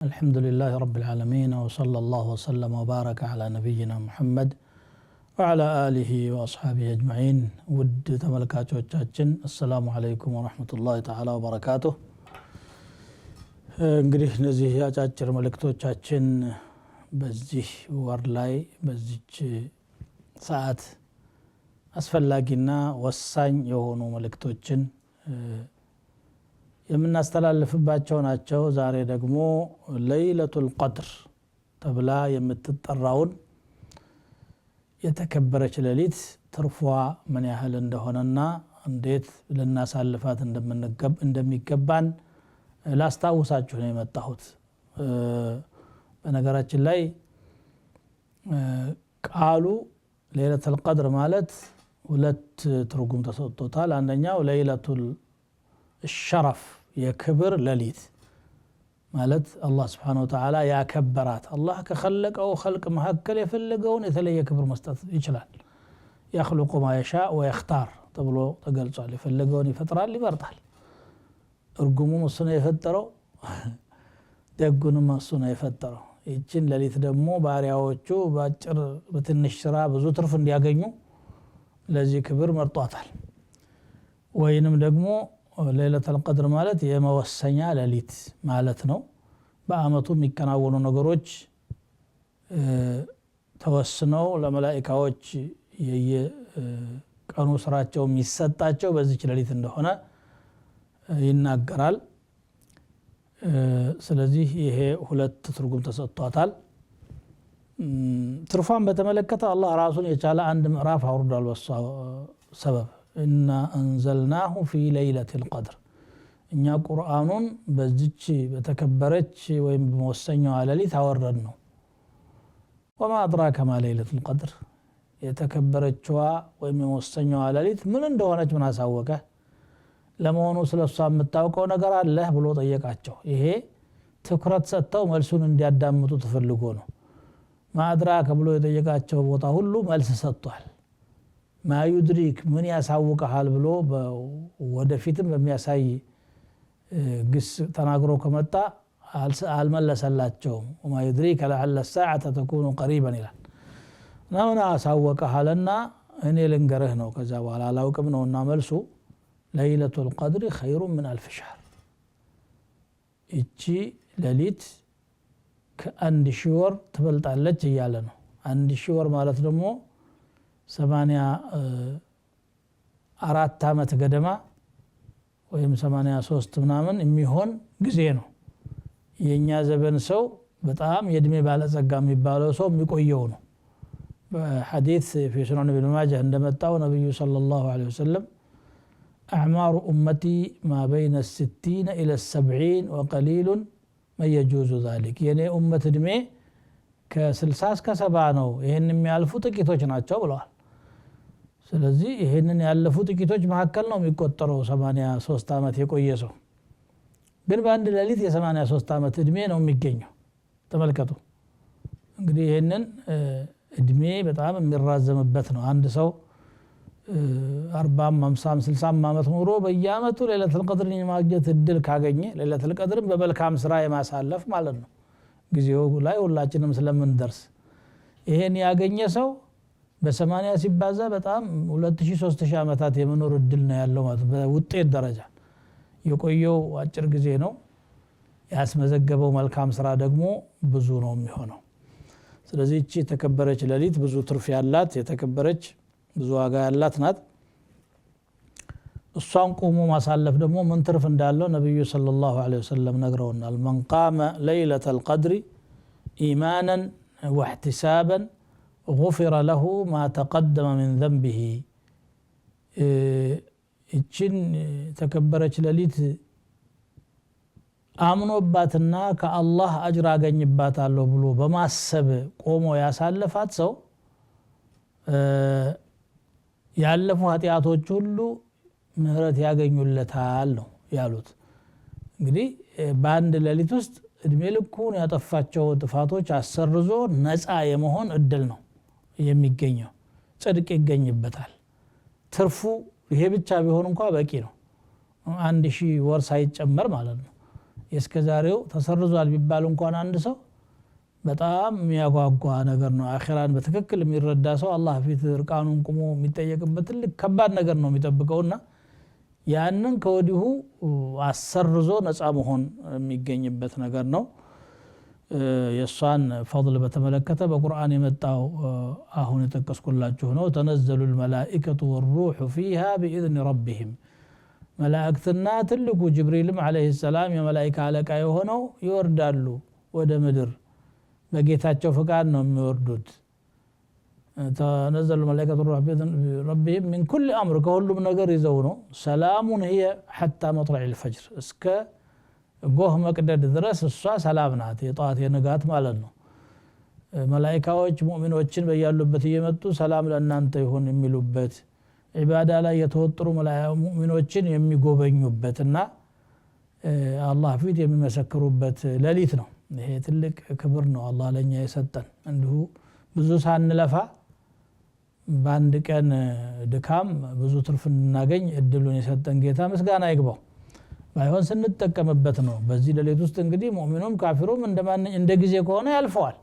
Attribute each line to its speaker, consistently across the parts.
Speaker 1: الحمد لله رب العالمين وصلى الله وسلم وبارك على نبينا محمد وعلى آله وأصحابه أجمعين ود تملكاتوቻችን السلام عليكم ورحمة الله تعالى وبركاته እንግዲህ እነዚህ ያጫጭር መልእክቶቻችን በዚህ ወር ላይ በዚች ሰዓት አስፈላጊና ወሳኝ የሆኑ መልእክቶችን የምናስተላልፍባቸው ናቸው። ዛሬ ደግሞ ለይለቱል ቀድር ተብላ የምትጠራውን የተከበረች ሌሊት ትርፏ ምን ያህል እንደሆነና እንዴት ልናሳልፋት እንደሚገባን ላስታውሳችሁ ነው የመጣሁት። በነገራችን ላይ ቃሉ ለይለቱል ቀድር ማለት ሁለት ትርጉም ተሰጥቶታል። አንደኛው ለይለቱል الشرف የክብር ሌሊት ማለት አላህ Subhanahu Wa Ta'ala ያከበራት አላህ ከخلቀው خلق መሐከል የፈለገውን የተለየ ክብር መስጠት ይችላል። يخلق ما يشاء ويختار ተብሎ ተገልጿል። የፈለገውን ይፈጥራል ይመርጣል። እርጉሙም እሱ ነው የፈጠረው ደጉንም እሱ ነው የፈጠረው። ይህችን ሌሊት ደግሞ ባሪያዎቹ ባጭር በትንሽ ስራ ብዙ ትርፍ እንዲያገኙ ለዚህ ክብር መርጧታል። ወይንም ደግሞ ለይለቱል ቀድር ማለት የመወሰኛ ሌሊት ማለት ነው። በአመቱ የሚከናወኑ ነገሮች ተወስነው ለመላእክቶች የየቀኑ ስራቸው የሚሰጣቸው በዚህ ሌሊት እንደሆነ ይናገራል። ስለዚህ ይሄ ሁለት ትርጉም ተሰጥቷታል። ትርፋን በተመለከተ አላህ ራሱን የቻለ አንድ ምዕራፍ አውርዷል። በሷ ሰበብ إنا أنزلناه في ليلة القدر እኛ ቁርአኑን በዚች በተከበረች ወይም በመወሰኛው ሌሊት አወረድነው። وما أدراك ما ليلة القدر የተከበረችዋ ወይም የመወሰኛው ሌሊት ምን እንደሆነች ምን አሳወቀ? ለመሆኑ ስለሷ የምታውቀው ነገር አለ ብሎ ጠየቃቸው። ይሄ ትኩረት ሰጥተው መልሱን እንዲያዳምጡ ተፈልጎ ነው። ما أدراك ብሎ የጠየቃቸው ቦታ ሁሉ መልስ ሰጥቷል። ما يدريك من ያሳውቀሃል ብሎ ወደፊትም በሚያሳይ ግስ ተናግሮ ከመጣ አልመለሰላቸውም። وما يدريك لعل الساعة تكون قريبا ይላል። ናውና አሳወቀሃልና እኔ ልንገርህ ነው። ከዛ በኋላ አላውቅም ነውና መልሱ ለይለቱል ቀድር خير من ألف شهر እቺ ሌሊት ከአንድ ሺህ ወር ትበልጣለች እያለ ነው። አንድ ሺህ ወር ማለት ደግሞ 84 አመት ገደማ ወይም 83 ምናምን የሚሆን ጊዜ ነው። የኛ ዘበን ሰው በጣም የእድሜ ባለጸጋ የሚባለው ሰው የሚቆየው ነው። በሐዲስ في سنن ابن ماجه እንደመጣው ነብዩ ሰለላሁ ዐለይሂ ወሰለም اعمار امتي ما بين 60 الى 70 وقليل من يجوز ذلك የኔ ኡመት እድሜ ከ60 እስከ 70 ነው። ይሄን የሚያልፉ ጥቂቶች ናቸው ብለዋል። ስለዚህ ይሄንን ያለፉ ጥቂቶች መካከል ነው የሚቆጠረው 83 አመት የቆየ ሰው። ግን በአንድ ሌሊት የ83 አመት እድሜ ነው የሚገኘው። ተመልከቱ እንግዲህ ይሄንን እድሜ በጣም የሚራዘምበት ነው። አንድ ሰው 40 50 60 አመት ኖሮ በየአመቱ ለይለቱል ቀድርን የማግኘት እድል ካገኘ ለይለቱል ቀድርን በመልካም ስራ የማሳለፍ ማለት ነው። ጊዜው ላይ ሁላችንም ስለምንደርስ ይሄን ያገኘ ሰው በ80 ሲባዛ በጣም 2000 3000 አመታት የመኖር እድል ነው ያለው ማለት በውጤት ደረጃ። የቆየው አጭር ጊዜ ነው። ያስመዘገበው መልካም ስራ ደግሞ ብዙ ነው የሚሆነው። ስለዚህ እቺ የተከበረች ሌሊት ብዙ ትርፍ ያላት የተከበረች ብዙ ዋጋ ያላት ናት። እሷን ቆሞ ማሳለፍ ደግሞ ምን ትርፍ እንዳለው ነብዩ ሰለላሁ ዐለይሂ ወሰለም ነግረውናል። من قام ليلة القدر إيمانا واحتسابا غفر له ما تقدم من ذنبه እቺን ተከበረች ሌሊት አምኖባትና ከአላህ አጅር አገኝባታለሁ ብሎ በማሰብ ቆሞ ያሳለፋት ሰው ያለፉ ኃጢያቶች ሁሉ ምህረት ያገኙለታል ነው ያሉት። እንግዲህ በአንድ ሌሊት ውስጥ እድሜ ልኩን ያጠፋቸው ጥፋቶች አሰርዞ ነፃ የመሆን እድል ነው የሚገኘው። ጽድቅ ይገኝበታል። ትርፉ ይሄ ብቻ ቢሆን እንኳን በቂ ነው። 1000 ወር ሳይጨመር ማለት ነው። የስከዛሬው ተሰርዟል ቢባል እንኳን አንድ ሰው በጣም የሚያጓጓ ነገር ነው አኺራን በትክክል የሚረዳ ሰው አላህ ፊት እርቃኑን ቆሞ የሚጠየቅበት ትልቅ ከባድ ነገር ነው የሚጠብቀውና ያንን ከወዲሁ አሰርዞ ነፃ መሆን የሚገኝበት ነገር ነው የሷን ፈضል በተመለከተ በቁርአን የመጣው አሁን የተጠቀስኩላችሁ ነው ተነዘሉ الملائكة والروح فيها بإذن ربهم መላእክትና ትልቁ ጅብሪልም አለይሂ ሰላም የመላእክት አለቃ የሆነው ይወርዳሉ ወደ ምድር በጌታቸው ፍቃድ ነው የሚወርዱት تنزل الملائكة والروح بإذن ربهم من كل أمر كهلم ነገር ይዘው ነው سلام هي حتى مطلع الفجر እስከ ጎህ መቅደድ ድረስ እሷ ሰላም ናት የጧት የንጋት ማለት ነው መላእክቶች ሙእሚኖችን በያሉበት እየመጡ ሰላም ለእናንተ ይሁን የሚሉበት ኢባዳ ላይ የተወጠሩ ሙእሚኖችን የሚጎበኙበትና አላህ ፊት የሚመሰክሩበት ሌሊት ነው ይሄ ትልቅ ክብር ነው አላህ ለኛ የሰጠን እንዲሁ ብዙ ሳንለፋ በአንድ ቀን ድካም ብዙ ትርፍ እናገኝ እድሉን የሰጠን ጌታ ምስጋና ይግባው ባይሆን ስንጠቀምበት ነው በዚህ ሌሊት ውስጥ እንግዲህ ሙእሚኑም ካፊሩም እንደ ጊዜ ከሆነ ያልፈዋል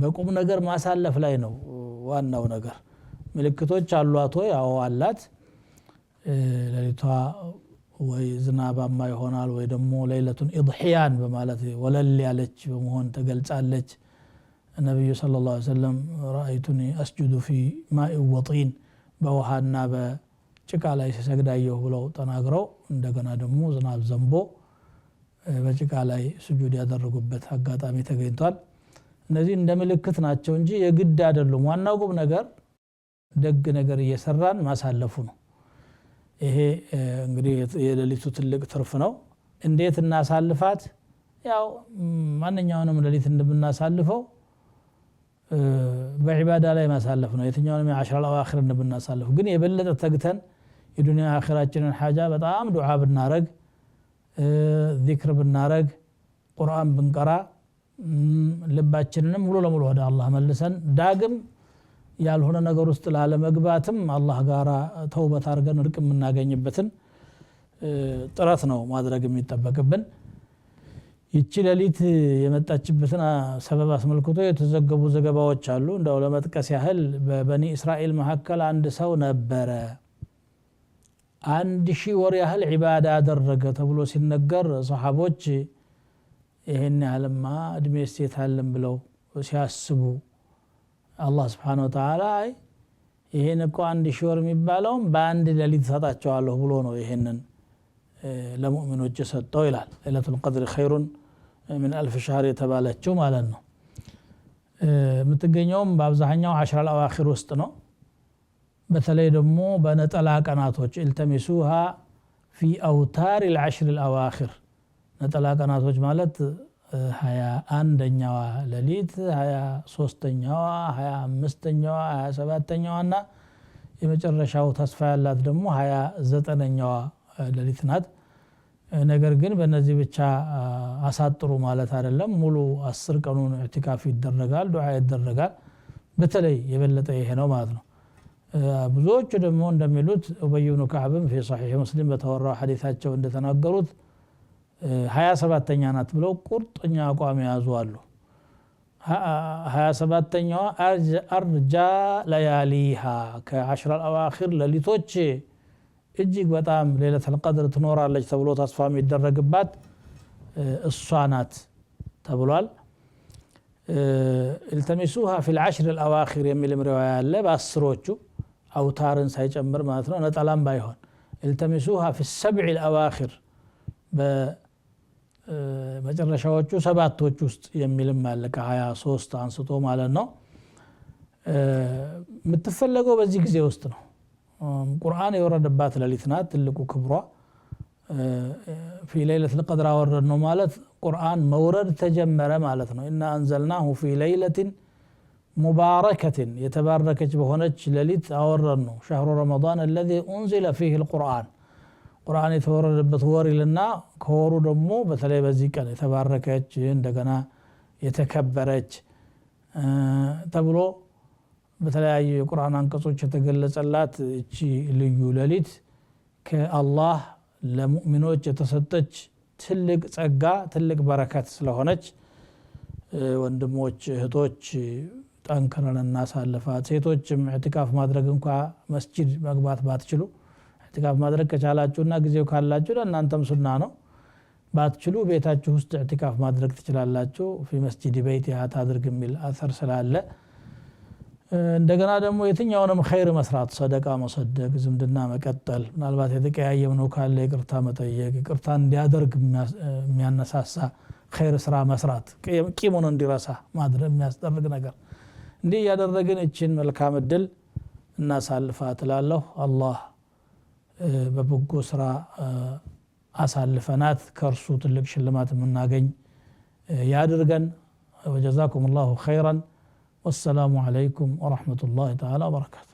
Speaker 1: በቁም ነገር ማሳለፍ ላይ ነው ዋናው ነገር ምልክቶች አሏት ወይ አዎ አላት ሌሊቷ ወይ ዝናባማ ይሆናል ወይ ደግሞ ለይለቱን ኢድሂያን በማለት ወለል ያለች በመሆን ተገልጻለች ነብዩ ሰለላሁ ዐለይሂ ወሰለም رايتني اسجد في ماء وطين በውሃና በጭቃ ላይ ሲሰግዳየሁ ብለው ተናግረው እንደገና ደግሞ ዝናብ ዘንቦ በጭቃ ላይ ስጁድ ያደረጉበት አጋጣሚ ተገኝቷል እነዚህ እንደ ምልክት ናቸው እንጂ የግድ አይደሉም ዋናው ቁም ነገር ደግ ነገር እየሰራን ማሳለፉ ነው ይሄ እንግዲህ የሌሊቱ ትልቅ ትርፍ ነው እንዴት እናሳልፋት ያው ማንኛውንም ሌሊት እንደምናሳልፈው በዒባዳ ላይ ማሳለፍ ነው የትኛውንም የዓሽራ አልአዋኺር እንደምናሳልፍ ግን የበለጠ ተግተን የዱንያ አኺራችንን ሐጃ በጣም ዱዓ ብናረግ ዚክር ብናረግ ቁርአን ብንቀራ ልባችንንም ሙሉ ለሙሉ ወደ አላህ መልሰን ዳግም ያልሆነ ነገር ውስጥ ላለመግባትም አላህ ጋራ ተውበት አድርገን እርቅ የምናገኝበትን ጥረት ነው ማድረግ የሚጠበቅብን ይቺ ሌሊት የመጣችበትን ሰበብ አስመልክቶ የተዘገቡ ዘገባዎች አሉ እንደው ለመጥቀስ ያህል በበኒ እስራኤል መሐከል አንድ ሰው ነበረ 1000 ወር ያህል ዒባዳ አደረገ ተብሎ ሲነገር ሰሃቦች ይሄን ያህልማ እድሜ ስቴታለን ብለው ሲያስቡ አላህ Subhanahu Wa Ta'ala ይሄን እኮ 1000 ወር የሚባለው በአንድ ሌሊት ሰጣቸዋለሁ ብሎ ነው ይሄንን ለሙእሚኖች ሰጠው ይላል ለይለቱል ቀድር ኸይሩን من 1000 شهر የተባለችው ማለት ነው የምትገኘው በአብዛኛው 10 አልአዋኺር ውስጥ ነው በተለይ ደግሞ በነጠላ ቀናቶች التمسوها في أوتار العشر الأواخر ነጠላ ቀናቶች ማለት 21ኛዋ ሌሊት 23ኛዋ 25ኛዋ 27ኛዋና የመጨረሻው ተስፋ ያላት ደግሞ 29ኛዋ ሌሊት ናት ነገር ግን በእነዚህ ብቻ አሳጥሩ ማለት አይደለም ሙሉ 10 ቀኑን ኢዕቲካፍ ይደረጋል ዱዓ ይደረጋል በተለይ የበለጠ ይሄ ነው ማለት ነው ብዙዎች ደግሞ እንደሚሉት ኡበይ ኢብኑ ከዕብም في صحيح مسلم በተወራው ሐዲሳቸው እንደተናገሩት 27ኛ ናት ብለው ቁርጥኛ አቋም ያዙ አሉ 27ኛዋ አርጃ ለያሊሃ ከ10 አልአዋኺር ሌሊቶች እጅግ በጣም ለይለቱል ቀድር ትኖራለች ተብሎ ተስፋ የሚደረግባት እሷ ናት ተብሏል التمسوها في العشر الأواخر የሚል ሪዋያ አለ በአስሮቹ አውታርን ሳይጨምር ማለት ነው ነጠላም ባይሆን التمسوها في السبع الأواخر በመጨረሻዎቹ ሰባቶች ውስጥ የሚልም አለ ከ23 አንስቶ ማለት ነው የምትፈለገው በዚህ ጊዜ ውስጥ ነው ቁርአን የወረደባት ሌሊት ናት ትልቁ ክብሯ في ليلة القدر ወረድ ነው ማለት ቁርአን መውረድ ተጀመረ ማለት ነው እና አንዘልናሁ في ليلة مباركة የተባረከች በሆነች ሌሊት አወረድ ነው شهر رمضان الذي أنزل فيه القرآن ቁርአን የተወረደበት ወር ይልና ከወሩ ደግሞ በተለይ በዚህ ቀን የተባረከች እንደገና የተከበረች ተብሎ በተለያዩ የቁርአን አንቀጾች የተገለጸላት እቺ ልዩ ሌሊት ከአላህ ለሙእሚኖች የተሰጠች ትልቅ ጸጋ ትልቅ በረከት ስለሆነች ወንድሞች እህቶች ጠንክረን እናሳልፋት ሴቶችም ኢዕቲካፍ ማድረግ እንኳን መስጂድ መግባት ባትችሉ ኢዕቲካፍ ማድረግ ከቻላችሁና ጊዜው ካላችሁ ለእናንተም ሱና ነው ባትችሉ ቤታችሁ ውስጥ ኢዕቲካፍ ማድረግ ትችላላችሁ في مسجد بيتها ታድርግ የሚል አثر ስላለ እንደገና ደግሞ የትኛውንም ኸይር መስራት ሰደቃ መሰደቅ ዝምድና መቀጠል ምናልባት የተቀያየምነው ካለ ይቅርታ መጠየቅ ይቅርታ እንዲያደርግ የሚያነሳሳ ኸይር ስራ መስራት ቂሙን እንዲረሳ ማድረግ የሚያስደርግ ነገር እንዲህ ያደረግን እቺን መልካም እድል እናሳልፋት እላለሁ አላህ በበጎ ስራ አሳልፈናት ከርሱ ትልቅ ሽልማት የምናገኝ ያድርገን وجزاكم الله خيرا والسلام عليكم ورحمة الله تعالى وبركاته